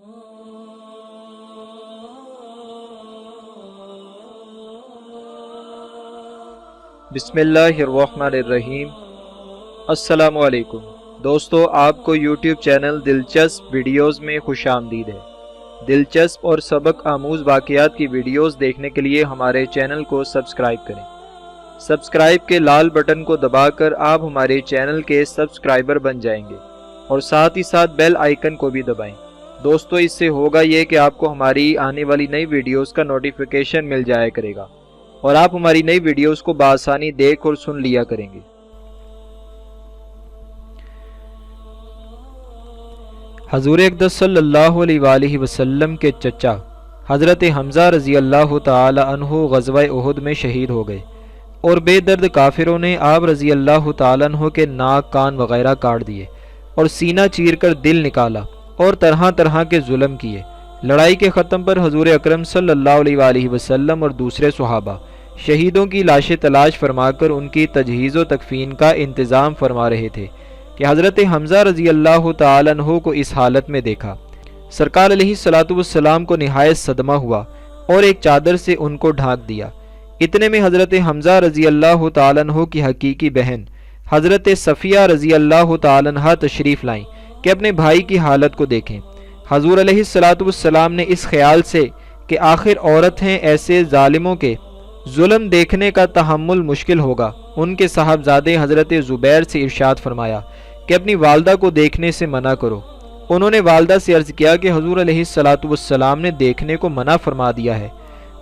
बिस्मिल्लाहिर्रहमानिर्रहीम। अस्सलामु अलैकुम दोस्तों, आपको YouTube चैनल दिलचस्प वीडियोस में खुश आमदीद है। दिलचस्प और सबक आमूज़ वाक़यात की वीडियोस देखने के लिए हमारे चैनल को सब्सक्राइब करें। सब्सक्राइब के लाल बटन को दबाकर आप हमारे चैनल के सब्सक्राइबर बन जाएंगे और साथ ही साथ बेल आइकन को भी दबाएं। दोस्तों, इससे होगा ये कि आपको हमारी आने वाली नई वीडियोस का नोटिफिकेशन मिल जाया करेगा और आप हमारी नई वीडियोस को बआसानी देख और सुन लिया करेंगे। हजूर अक़दस सल्लल्लाहु अलैहि वसल्लम के चचा हज़रत हमज़ा रज़ी अल्लाह ताला अन्हु ग़ज़वा उहुद में शहीद हो गए और बेदर्द काफिरों ने आप रज़ी अल्लाह ताला अन्हु के नाक, कान वगैरह काट दिए और सीना चीर कर दिल निकाला और तरह तरह के जुल्म किए। लड़ाई के ख़त्म पर हजूर अकरम सल्लल्लाहु अलैहि वसल्लम और दूसरे सहाबा शहीदों की लाशें तलाश फरमाकर उनकी तजहीज़ व तकफ़ीन का इंतज़ाम फरमा रहे थे कि हज़रत हमज़ा रज़ी अल्लाह ताला अन्हु को इस हालत में देखा। सरकार अलैहिस्सलातु वस्सलाम को निहायत सदमा हुआ और एक चादर से उनको ढांक दिया। इतने में हज़रत हमज़ा रज़ी अल्लाह ताला अन्हु की हकीकी बहन हज़रत सफ़िया रज़ी अल्लाह ताला अन्हा तशरीफ़ लाईं कि अपने भाई की हालत को देखें। हजूर अलैहिस्सलातु वस्सलाम ने इस ख्याल से कि आखिर औरत हैं, ऐसे जालिमों के जुल्म देखने का तहम्मुल मुश्किल होगा, उनके साहबजादे हज़रत ज़ुबैर से इरशाद फरमाया कि अपनी वालदा को देखने से मना करो। उन्होंने वालदा से अर्ज़ किया कि हजूर अलैहिस्सलातु वस्सलाम ने देखने को मना फरमा दिया है।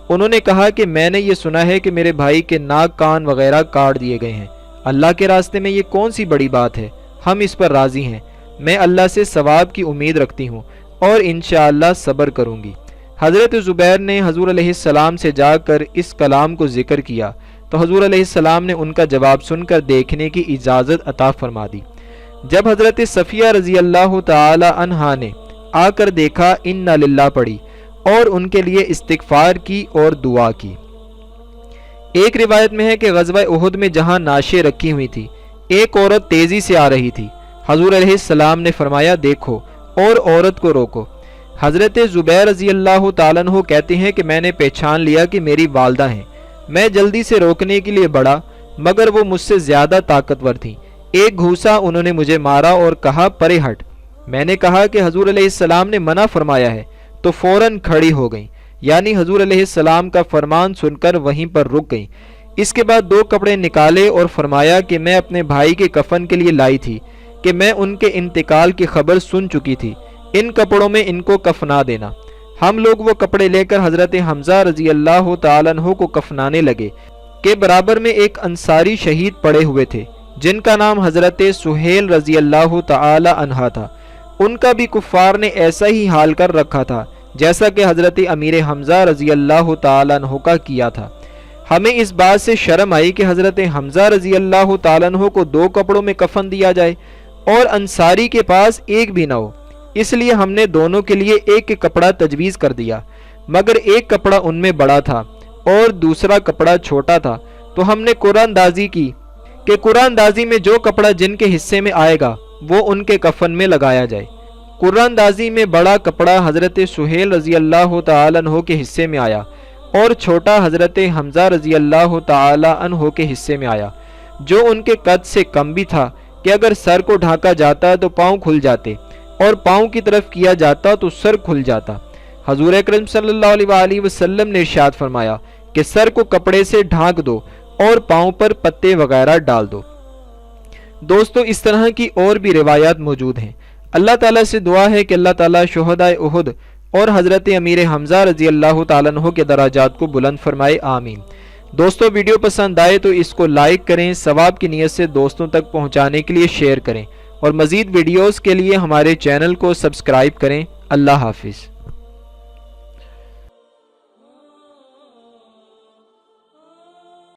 उन्होंने कहा कि मैंने ये सुना है कि मेरे भाई के नाक, कान वगैरह काट दिए गए हैं। अल्लाह के रास्ते में ये कौन सी बड़ी बात है, हम इस पर राज़ी हैं। मैं अल्लाह से सवाब की उम्मीद रखती हूँ और इंशाअल्लाह सब्र करूँगी। हज़रत ज़ुबैर ने हजूर अलैहिस्सलाम से जाकर इस कलाम को जिक्र किया तो हजूर अलैहिस्सलाम ने उनका जवाब सुनकर देखने की इजाज़त अता फरमा दी। जब हज़रत सफ़िया रज़ी अल्लाह ताला अन्हा ने आकर देखा, इन्ना लिल्लाह पढ़ी और उनके लिए इस्तिग़फ़ार की और दुआ की। एक रिवायत में है कि ग़ज़वा उहुद में जहाँ नाशें रखी हुई थी, एक औरत तेज़ी से आ रही थी। हजूर अलैहिस्सलाम ने फरमाया, देखो और औरत को रोको। हज़रत ज़ुबैर रज़ी अल्लाह ताला अन्हु कहते हैं कि मैंने पहचान लिया कि मेरी वालदा हैं। मैं जल्दी से रोकने के लिए बढ़ा मगर वो मुझसे ज़्यादा ताकतवर थीं। एक घूसा उन्होंने मुझे मारा और कहा, परे हट। मैंने कहा कि हजूर अलैहिस्सलाम ने मना फरमाया है, तो फ़ौरन खड़ी हो गई, यानी हजूर अलैहिस्सलाम का फरमान सुनकर वहीं पर रुक गई। इसके बाद दो कपड़े निकाले और फरमाया कि मैं अपने भाई के कफन के लिए लाई थी कि मैं उनके इंतकाल की खबर सुन चुकी थी। इन कपड़ों में इनको कफना देना। हम लोग वो कपड़े लेकर हज़रत हमज़ा रज़ी अल्लाह ताला अन्हु को कफनाने लगे के बराबर में एक अंसारी शहीद पड़े हुए थे जिनका नाम हज़रत सुहेल रज़ी अल्लाह ताला अन्हा था। उनका भी कुफ़ार ने ऐसा ही हाल कर रखा था जैसा कि हज़रत अमीर हमज़ा रज़ी अल्लाह ताला अन्हु का किया था। हमें इस बात से शर्म आई कि हज़रत हमज़ा रज़ी अल्लाह ताला अन्हु को दो कपड़ों में कफन दिया जाए और अंसारी के पास एक भी न हो, इसलिए हमने दोनों के लिए एक एक कपड़ा तजवीज़ कर दिया। मगर एक कपड़ा उनमें बड़ा था और दूसरा कपड़ा छोटा था, तो हमने कुरानदाजी की कि कुरानदाजी में जो कपड़ा जिनके हिस्से में आएगा वो उनके कफन में लगाया जाए। कुरानदाजी में बड़ा कपड़ा हज़रत सुहेल रज़ी अल्लाह ताला अन्हु के हिस्से में आया और छोटा हज़रत हमज़ा रज़ी अल्लाह ताला अन्हु के हिस्से में आया, जो उनके कद से कम भी था कि अगर सर को ढांका जाता तो पाँव खुल जाते और पाँव की तरफ किया जाता तो सर खुल जाता। हजूर अकरम सल्लल्लाहु अलैहि वसल्लम ने इरशाद फरमाया कि सर को कपड़े से ढांक दो और पाँव पर पत्ते वगैरह डाल दो। दोस्तों, इस तरह की और भी रिवायात मौजूद हैं। अल्लाह ताला से दुआ है कि अल्लाह ताला शुहदाए उहुद और हज़रत अमीर हमज़ा रज़ी अल्लाह ताला अन्हु के दराजात को बुलंद फरमाए, आमीन। दोस्तों, वीडियो पसंद आए तो इसको लाइक करें, सवाब की नीयत से दोस्तों तक पहुँचाने के लिए शेयर करें और मज़ीद वीडियोज़ के लिए हमारे चैनल को सब्सक्राइब करें। अल्लाह हाफिज़।